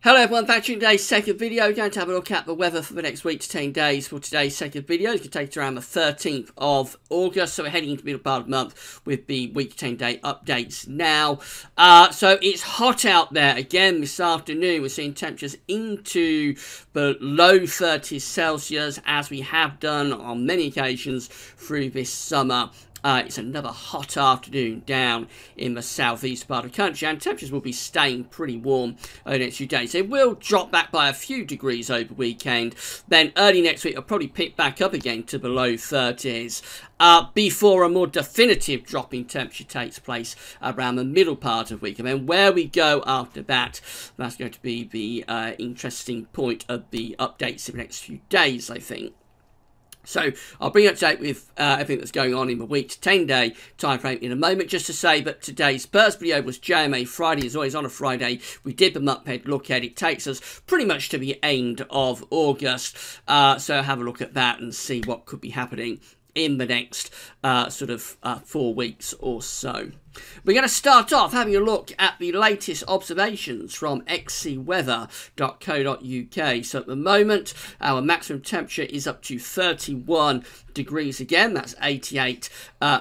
Hello everyone, back to today's second video. We're going to have a look at the weather for the next week to 10 days for today's second video. It's going to take us around the 13th of August, so we're heading into the middle part of the month with the week to 10 day updates now. So it's hot out there again this afternoon. We're seeing temperatures into the low 30s Celsius as we have done on many occasions through this summer. It's another hot afternoon down in the southeast part of the country, and temperatures will be staying pretty warm over the next few days. They will drop back by a few degrees over the weekend. Then early next week, they'll probably pick back up again to below 30s. Before a more definitive drop in temperature takes place around the middle part of the week. And then where we go after that, that's going to be the interesting point of the updates in the next few days, I think. So I'll bring you up to date with everything that's going on in the week to 10 day time frame in a moment. Just to say that today's first video was JMA Friday. As always, on a Friday, we did the Muppet look at. It takes us pretty much to the end of August. So have a look at that and see what could be happening in the next 4 weeks or so. We're going to start off having a look at the latest observations from xcweather.co.uk. So at the moment, our maximum temperature is up to 31 degrees again. That's 88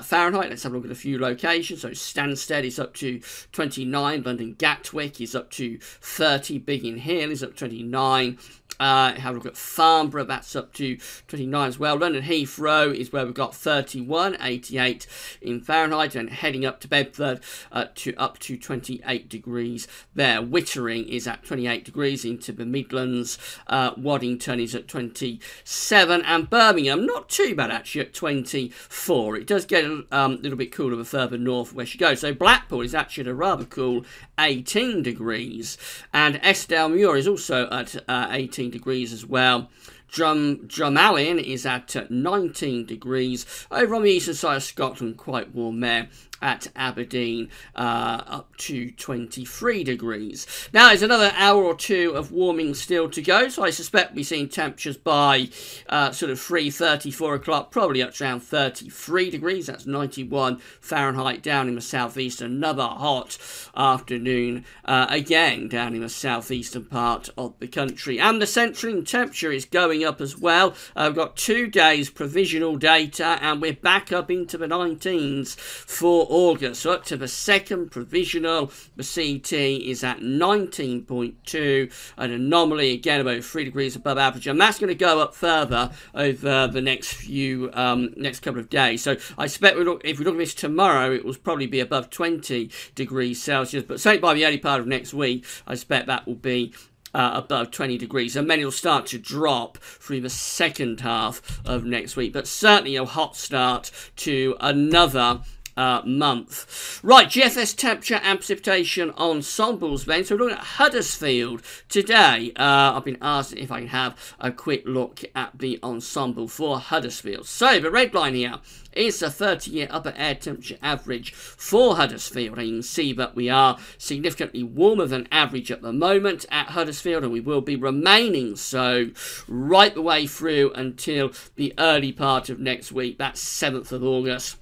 Fahrenheit. Let's have a look at a few locations. So Stansted is up to 29. London Gatwick is up to 30. Biggin Hill is up to 29. Have a look at Farnborough, that's up to 29 as well. London Heathrow is where we've got 31, 88 in Fahrenheit, and heading up to Bedford up to 28 degrees there. Wittering is at 28 degrees into the Midlands. Waddington is at 27, and Birmingham, not too bad actually, at 24. It does get a little bit cooler the further north where you go. So Blackpool is actually a rather cool 18 degrees, and Esdale-Muir is also at 18 degrees as well. Drumallin is at 19 degrees. Over on the eastern side of Scotland, quite warm there at Aberdeen, up to 23 degrees. Now, there's another hour or two of warming still to go, so I suspect we'll be seeing temperatures by sort of 3:30, 4 o'clock, probably up to around 33 degrees. That's 91 Fahrenheit down in the southeast. Another hot afternoon again down in the southeastern part of the country. And the central temperature is going up as well. We've got 2 days provisional data, and we're back up into the 19s for August. So up to the second provisional, the CT is at 19.2, an anomaly again about 3 degrees above average, and that's going to go up further over the next couple of days. So I expect if we look at this tomorrow, it will probably be above 20 degrees Celsius, but certainly by the early part of next week, I expect that will be above 20 degrees, and then it'll start to drop through the second half of next week, but certainly a hot start to another month. Right, GFS temperature and precipitation ensembles then. So we're looking at Huddersfield today. I've been asked if I can have a quick look at the ensemble for Huddersfield. So the red line here is a 30-year upper air temperature average for Huddersfield. And you can see that we are significantly warmer than average at the moment at Huddersfield, and we will be remaining so right the way through until the early part of next week. That's 7th of August.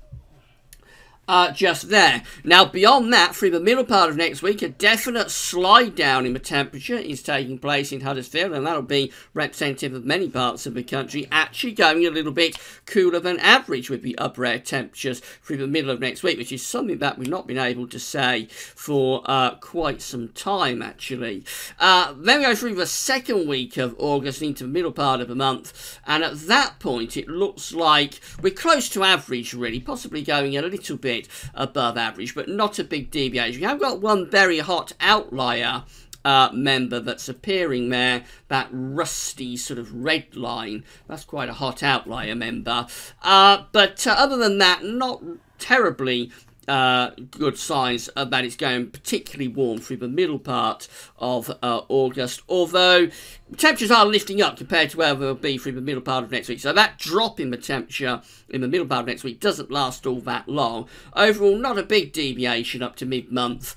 Just there. Now, beyond that, through the middle part of next week, a definite slide down in the temperature is taking place in Huddersfield, and that'll be representative of many parts of the country, actually going a little bit cooler than average with the upper air temperatures through the middle of next week, which is something that we've not been able to say for quite some time, actually. Then we go through the second week of August into the middle part of the month, and at that point, it looks like we're close to average, really, possibly going a little bit above average, but not a big deviation. We have got one very hot outlier member that's appearing there, that rusty sort of red line. That's quite a hot outlier member. But other than that, not terribly good signs that it's going particularly warm through the middle part of August, although temperatures are lifting up compared to where they'll be through the middle part of next week. So that drop in the temperature in the middle part of next week doesn't last all that long. Overall, not a big deviation up to mid-month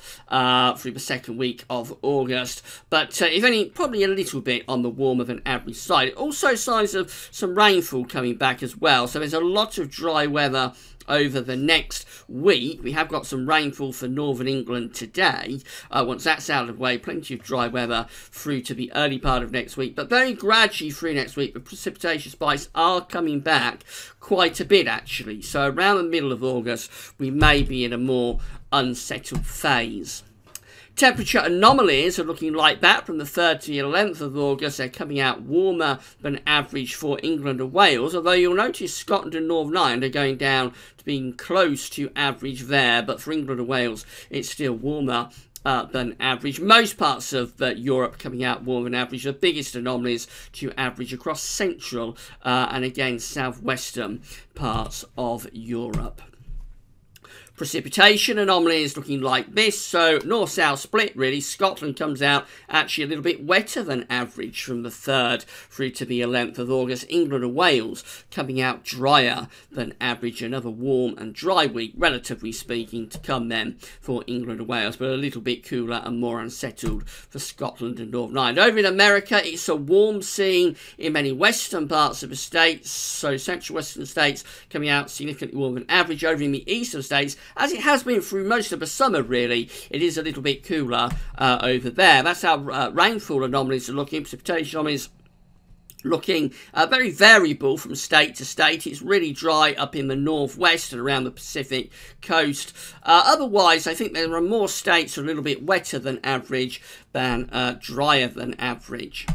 through the second week of August. But if any, probably a little bit on the warmer than average side. Also signs of some rainfall coming back as well. So there's a lot of dry weather over the next week. We have got some rainfall for northern England today. Once that's out of the way, plenty of dry weather through to the early part of next week. But very gradually through next week, the precipitation spikes are coming back quite a bit, actually. So around the middle of August, we may be in a more unsettled phase. Temperature anomalies are looking like that from the 3rd to the 11th of August. They're coming out warmer than average for England and Wales, although you'll notice Scotland and Northern Ireland are going down to being close to average there, but for England and Wales it's still warmer than average. Most parts of Europe coming out warmer than average. The biggest anomalies to average across central and again southwestern parts of Europe. Precipitation anomaly is looking like this, so north-south split really. Scotland comes out actually a little bit wetter than average from the 3rd through to the 11th of August. England and Wales coming out drier than average. Another warm and dry week, relatively speaking, to come then for England and Wales, but a little bit cooler and more unsettled for Scotland and Northern Ireland. Over in America, it's a warm scene in many western parts of the states, so central western states coming out significantly warmer than average. Over in the eastern states, as it has been through most of the summer, really, it is a little bit cooler over there. That's how rainfall anomalies are looking. Precipitation anomalies looking very variable from state to state. It's really dry up in the northwest and around the Pacific coast. Otherwise, I think there are more states that are a little bit wetter than average than drier than average.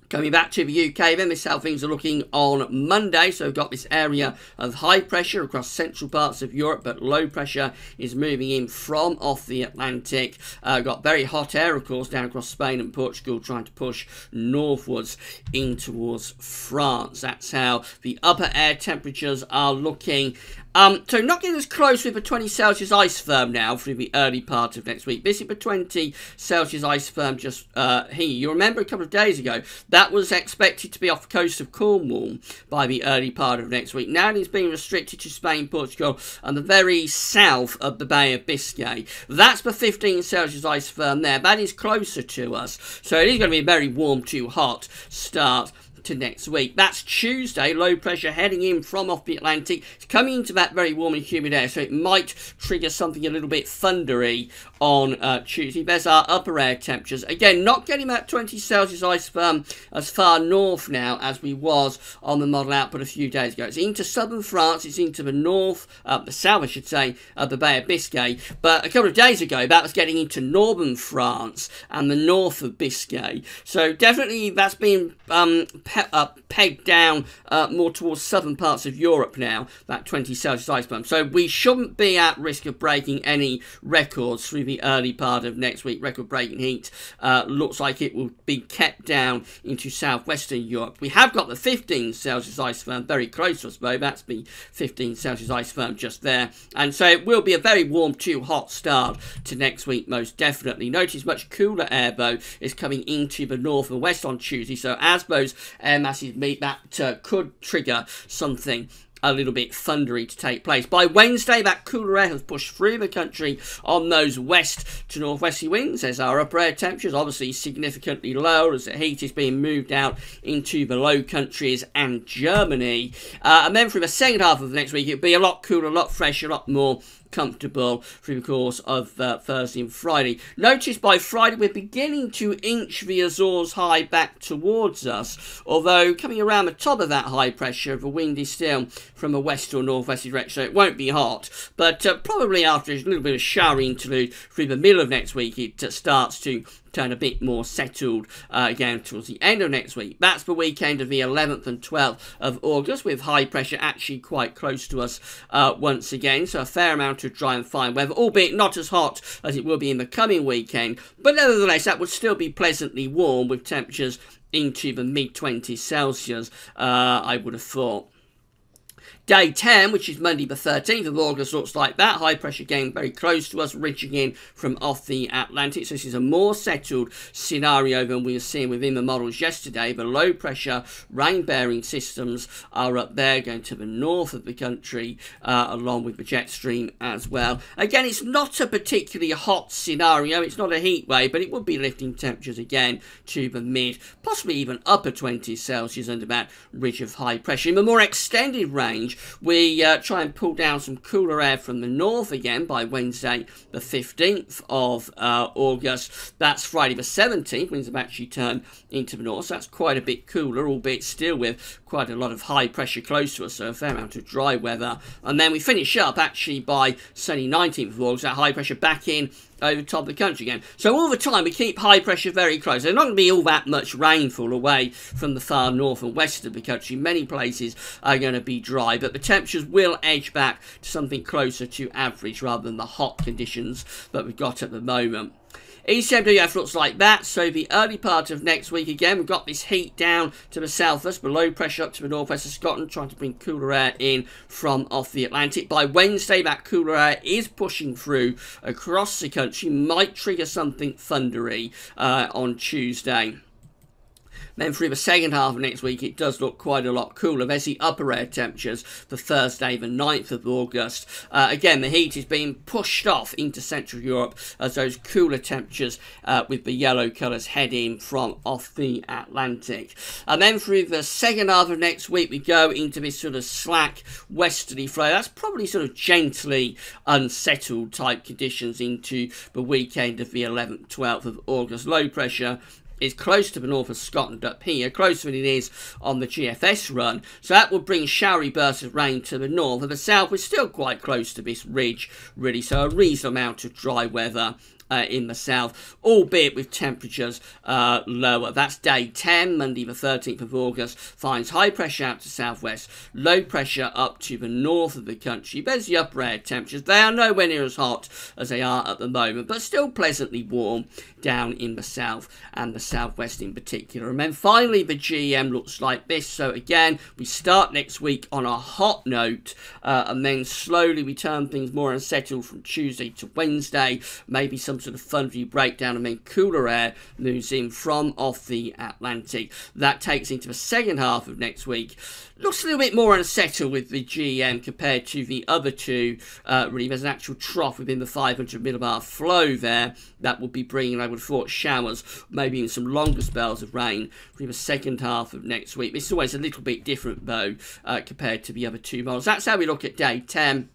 Coming back to the UK then, this is how things are looking on Monday. So we've got this area of high pressure across central parts of Europe, but low pressure is moving in from off the Atlantic. Got very hot air, of course, down across Spain and Portugal, trying to push northwards in towards France. That's how the upper air temperatures are looking. So not getting as close with the 20 Celsius ice firm now through the early part of next week. This is the 20 Celsius ice firm just here. You remember a couple of days ago, that was expected to be off the coast of Cornwall by the early part of next week. Now it's being restricted to Spain, Portugal, and the very south of the Bay of Biscay. That's the 15 Celsius ice firm there. That is closer to us. So it is going to be a very warm to hot start to next week. That's Tuesday. Low pressure heading in from off the Atlantic. It's coming into that very warm and humid air, so it might trigger something a little bit thundery on Tuesday. There's our upper air temperatures. Again, not getting that 20 Celsius ice firm as far north now as we was on the model output a few days ago. It's into southern France. It's into the north, the south, I should say, of the Bay of Biscay. But a couple of days ago, that was getting into northern France and the north of Biscay. So definitely that's been pegged down more towards southern parts of Europe now, that 20 Celsius ice firm. So we shouldn't be at risk of breaking any records through the early part of next week. Record-breaking heat looks like it will be kept down into southwestern Europe. We have got the 15 Celsius ice firm very close to us, though. That's the 15 Celsius ice firm just there. And so it will be a very warm to hot start to next week, most definitely. Notice much cooler air, though, is coming into the north and west on Tuesday. So as those air masses meet, that could trigger something a little bit thundery to take place. By Wednesday, that cooler air has pushed through the country on those west to northwesterly winds. As our upper air temperatures obviously significantly lower as the heat is being moved out into the Low Countries and Germany. And then through the second half of the next week, it'll be a lot cooler, a lot fresher, a lot more comfortable through the course of Thursday and Friday. Notice by Friday we're beginning to inch the Azores high back towards us, although coming around the top of that high pressure, the wind is still from a west or northwest direction, so it won't be hot, but probably after a little bit of shower interlude through the middle of next week, it starts to turn a bit more settled again towards the end of next week. That's the weekend of the 11th and 12th of August, with high pressure actually quite close to us once again, so a fair amount of dry and fine weather, albeit not as hot as it will be in the coming weekend, but nevertheless that would still be pleasantly warm with temperatures into the mid-20s Celsius, I would have thought. Day 10, which is Monday the 13th of August, looks like that. High pressure again very close to us, ridging in from off the Atlantic. So this is a more settled scenario than we were seeing within the models yesterday. The low pressure rain-bearing systems are up there, going to the north of the country, along with the jet stream as well. Again, it's not a particularly hot scenario. It's not a heat wave, but it would be lifting temperatures again to the mid, possibly even upper 20s Celsius under that ridge of high pressure. In the more extended range, we try and pull down some cooler air from the north again by Wednesday the 15th of August. That's Friday the 17th, winds have actually turned into the north, so that's quite a bit cooler, albeit still with quite a lot of high pressure close to us, so a fair amount of dry weather. And then we finish up actually by sunny 19th of August, that high pressure back in over the top of the country again. So all the time we keep high pressure very close. There's not going to be all that much rainfall away from the far north and west of the country. Many places are going to be dry, but the temperatures will edge back to something closer to average rather than the hot conditions that we've got at the moment. ECMWF looks like that, so the early part of next week again, we've got this heat down to the southwest, below pressure up to the northwest of Scotland, trying to bring cooler air in from off the Atlantic. By Wednesday, that cooler air is pushing through across the country, might trigger something thundery on Tuesday. Then through the second half of next week, it does look quite a lot cooler. There's the upper air temperatures for Thursday, the 9th of August. Again, the heat is being pushed off into Central Europe as those cooler temperatures with the yellow colours head in from off the Atlantic. And then through the second half of next week, we go into this sort of slack westerly flow. That's probably sort of gently unsettled type conditions into the weekend of the 11th, 12th of August. Low pressure is close to the north of Scotland up here, closer than it is on the GFS run. So that will bring showery bursts of rain to the north. And the south, we're still quite close to this ridge, really. So a reasonable amount of dry weather in the south, albeit with temperatures lower. That's day 10, Monday the 13th of August, finds high pressure out to southwest, low pressure up to the north of the country. There's the upper air temperatures. They are nowhere near as hot as they are at the moment, but still pleasantly warm down in the south and the southwest in particular. And then finally the GEM looks like this. So again, we start next week on a hot note, and then slowly we turn things more unsettled from Tuesday to Wednesday, maybe some sort of thundery breakdown, and then cooler air moves in from off the Atlantic. That takes into the second half of next week. Looks a little bit more unsettled with the GEM compared to the other two. Really, there's an actual trough within the 500 millibar flow there that will be bringing, I would have thought, showers, maybe even some longer spells of rain for the second half of next week. This is always a little bit different though compared to the other two models. That's how we look at day 10.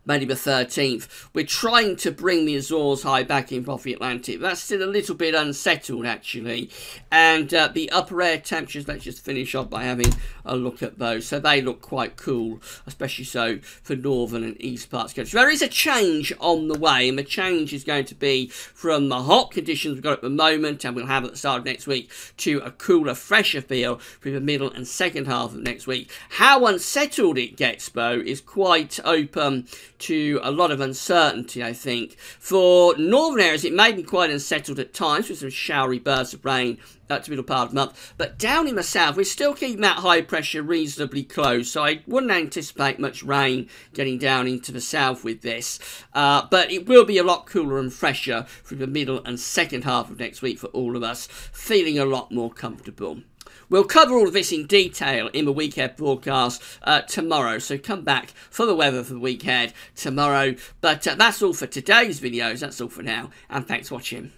Monday the 13th. We're trying to bring the Azores high back in off the Atlantic. That's still a little bit unsettled, actually. And the upper air temperatures, let's just finish off by having a look at those. So they look quite cool, especially so for northern and east parts of the country. There is a change on the way, and the change is going to be from the hot conditions we've got at the moment, and we'll have at the start of next week, to a cooler, fresher feel through the middle and second half of next week. How unsettled it gets, though, is quite open to a lot of uncertainty, I think. For northern areas, it may be quite unsettled at times with some showery bursts of rain up to the middle part of the month. But down in the south, we're still keeping that high pressure reasonably close, so I wouldn't anticipate much rain getting down into the south with this. But it will be a lot cooler and fresher through the middle and second half of next week for all of us, feeling a lot more comfortable. We'll cover all of this in detail in the week ahead broadcast tomorrow, so come back for the weather for the week ahead tomorrow. But that's all for today's videos. That's all for now, and thanks for watching.